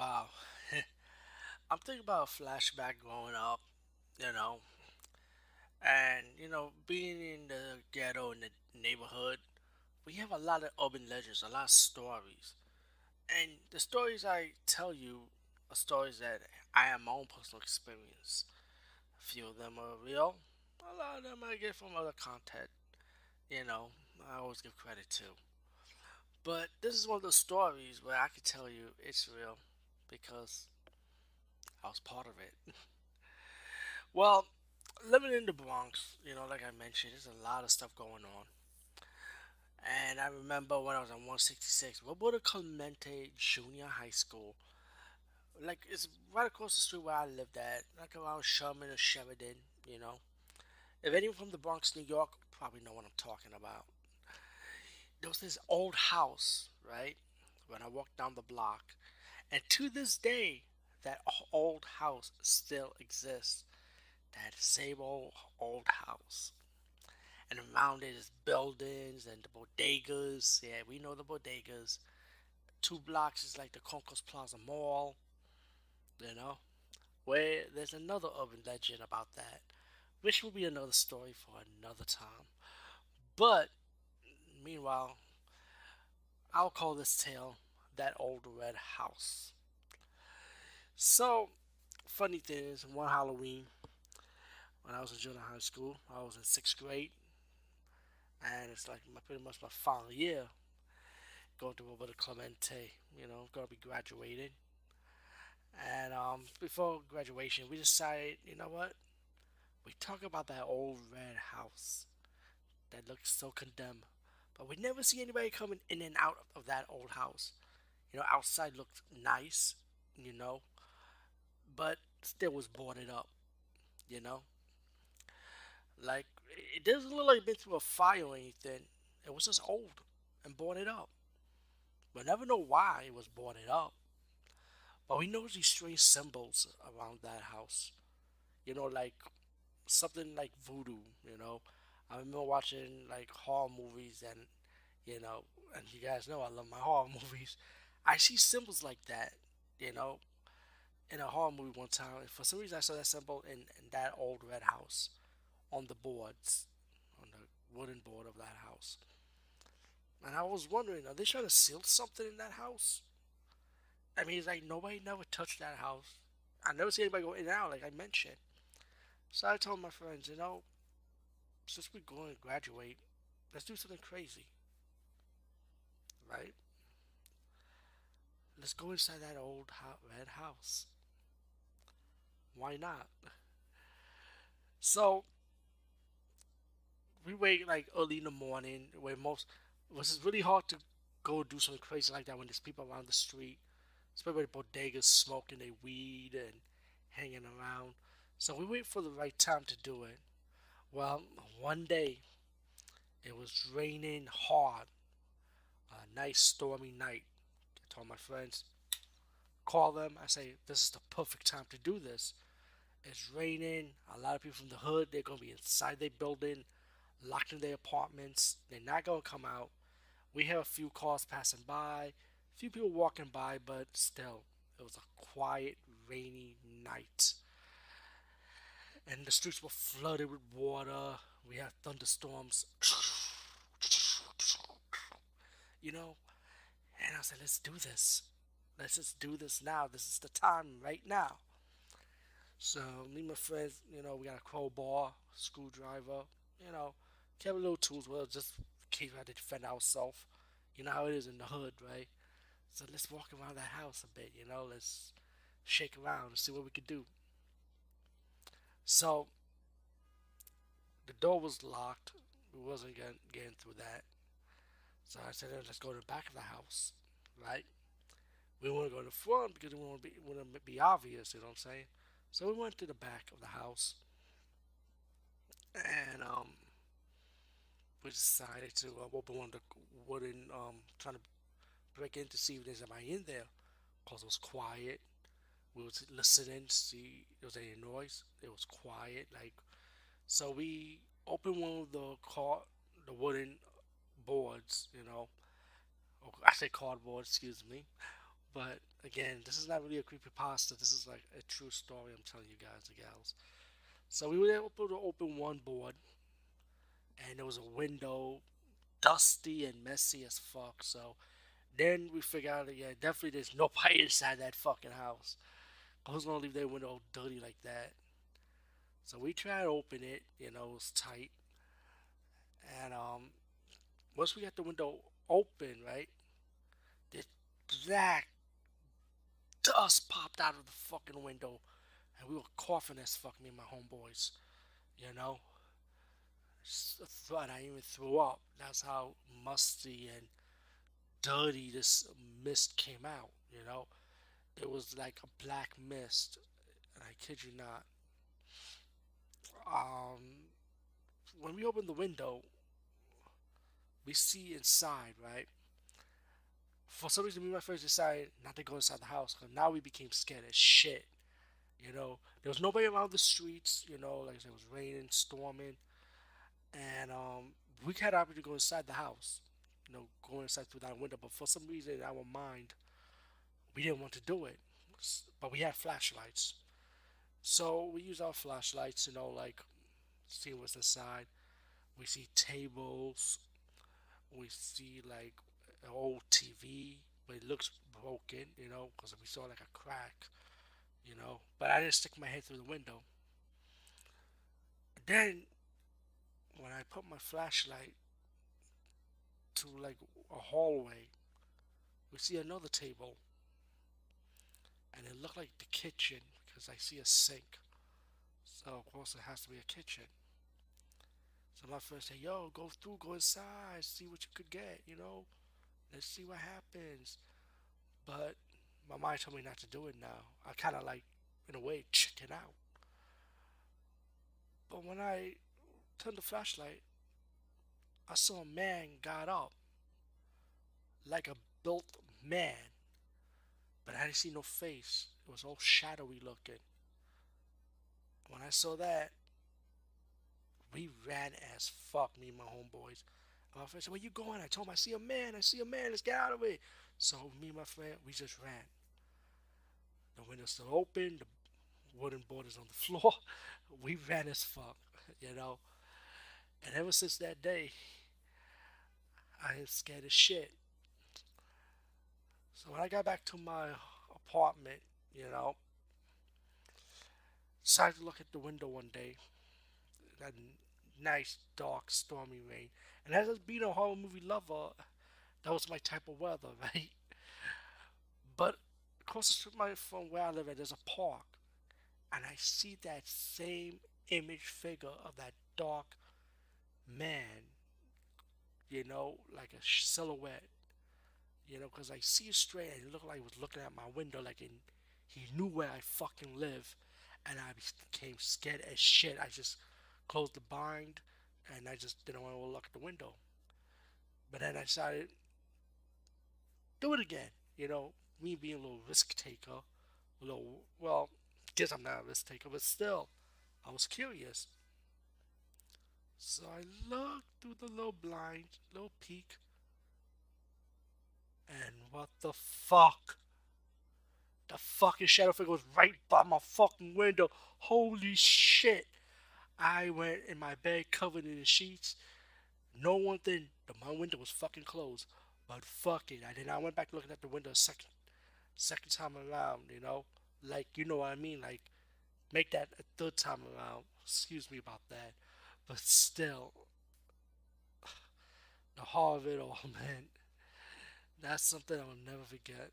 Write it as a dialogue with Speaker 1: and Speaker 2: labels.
Speaker 1: Wow. I'm thinking about a flashback growing up, you know, and, being in the ghetto in the neighborhood, we have a lot of urban legends, a lot of stories. And the stories I tell you are stories that I have my own personal experience. A few of them are real, a lot of them I get from other content, you know, I always give credit to. But this is one of those stories where I can tell you it's real because I was part of it. Well, living in the Bronx, like I mentioned, there's a lot of stuff going on. And I remember when I was on 166, Roberto Clemente Junior High School. Like, it's right across the street where I lived at, like around Sherman or Sheridan, you know. If anyone from the Bronx, New York, probably know what I'm talking about. There was this old house, right? When I walked down the block. And to this day, that old house still exists. That same old house. And around it is buildings and the bodegas. Yeah, we know the bodegas. 2 blocks is like the Concourse Plaza Mall, you know, where there's another urban legend about that, which will be another story for another time. But meanwhile, I'll call this tale that old red house. So, funny thing is, one Halloween, when I was in junior high school, I was in sixth grade, and it's like pretty much my final year going to Roberto Clemente, going to be graduated. And before graduation, we decided, you know what? We talk about that old red house that looks so condemned, but we never see anybody coming in and out of that old house. Outside looked nice, you know, but still was boarded up, you know. Like it doesn't look like it been through a fire or anything. It was just old and boarded up. We'll never know why it was boarded up, but we know these strange symbols around that house. Like something like voodoo. I remember watching like horror movies, you know, and you guys know I love my horror movies. I see symbols like that, you know, in a horror movie one time. And for some reason, I saw that symbol in that old red house on the boards, on the wooden board of that house. And I was wondering, are they trying to seal something in that house? I mean, it's like nobody never touched that house. I never see anybody go in and out, like I mentioned. So I told my friends, since we're going to graduate, let's do something crazy, right? Let's go inside that old red house. Why not? So we wait like early in the morning, where most it was really hard to go do something crazy like that when there's people around the street, especially bodegas smoking their weed and hanging around. So we wait for the right time to do it. Well, one day it was raining hard, a nice stormy night. I told my friends, call them. I say, this is the perfect time to do this. It's raining. A lot of people from the hood, they're going to be inside their building, locked in their apartments. They're not going to come out. We have a few cars passing by, a few people walking by, but still, it was a quiet, rainy night. And the streets were flooded with water. We had thunderstorms. You know, and I said, let's do this. Let's just do this now. This is the time right now. So me and my friends, we got a crowbar, screwdriver, you know, kept a little tools with us just in case we had to defend ourselves. You know how it is in the hood, right? So let's walk around that house a bit, let's shake around and see what we could do. So the door was locked. We wasn't getting through that. So I said, let's go to the back of the house, right? We want to go to the front because we want to be obvious, you know what I'm saying? So we went to the back of the house, and we decided to open one of the wooden, trying to break in to see if there's anybody in there, cause it was quiet. We was listening to see if there was any noise. It was quiet, like so. We opened one of the wooden boards, I say cardboard, excuse me. But again, this is not really a creepy pasta. This is like a true story I'm telling you guys and gals. So we were able to open one board, and there was a window, dusty and messy as fuck. So then we figured out, yeah, definitely there's nobody inside that fucking house. Who's gonna leave their window dirty like that? So we tried to open it, it was tight. And once we got the window open, right, this black dust popped out of the fucking window, and we were coughing as fuck, me and my homeboys, you know. And I even threw up. That's how musty and dirty this mist came out, you know. It was like a black mist, and I kid you not. Um, when we opened the window, we see inside, right? For some reason, me and my friends decided not to go inside the house because now we became scared as shit. There was nobody around the streets. Like I said, it was raining, storming, and we had the opportunity to go inside the house. Go inside through that window, but for some reason, in our mind, we didn't want to do it. But we had flashlights, so we use our flashlights. Like see what's inside. We see tables. We see like an old TV, but it looks broken. Because we saw like a crack. But I didn't stick my head through the window. Then when I put my flashlight to like a hallway, we see another table, and it looked like the kitchen because I see a sink. So of course it has to be a kitchen. So my friend said, "Yo, go through, go inside, see what you could get. Let's see what happens." But my mind told me not to do it now. I kind of like, in a way, chicken out. But when I turned the flashlight, I saw a man got up like a built man, but I didn't see no face. It was all shadowy looking. When I saw that, we ran as fuck, me and my homeboys. And my friend said, "Where you going?" I told him, "I see a man, I see a man, let's get out of here." So me and my friend, we just ran. The window's still open, the wooden board is on the floor. We ran as fuck, you know. And ever since that day, I am scared as shit. So when I got back to my apartment, you know, decided to look at the window one day. That nice, dark, stormy rain. And as being a horror movie lover, that was my type of weather, right? But across the street from where I live at, there's a park. And I see that same image figure of that dark man, like a silhouette, because I see it straight and it looked like he was looking at my window, he knew where I fucking live. And I became scared as shit. I just closed the blind and I just didn't want to look at the window. But then I decided, do it again. Me being a little risk taker, a little, well, guess I'm not a risk taker, but still, I was curious. So I looked through the little blind, little peek, and what the fuck? The fucking shadow figure was right by my fucking window. Holy shit. I went in my bed covered in the sheets. No one thing, my window was fucking closed. But fuck it. I went back looking at the window a second time around, Like, you know what I mean? Like, make that a third time around. Excuse me about that. But still, the horror of it all, man. That's something I will never forget.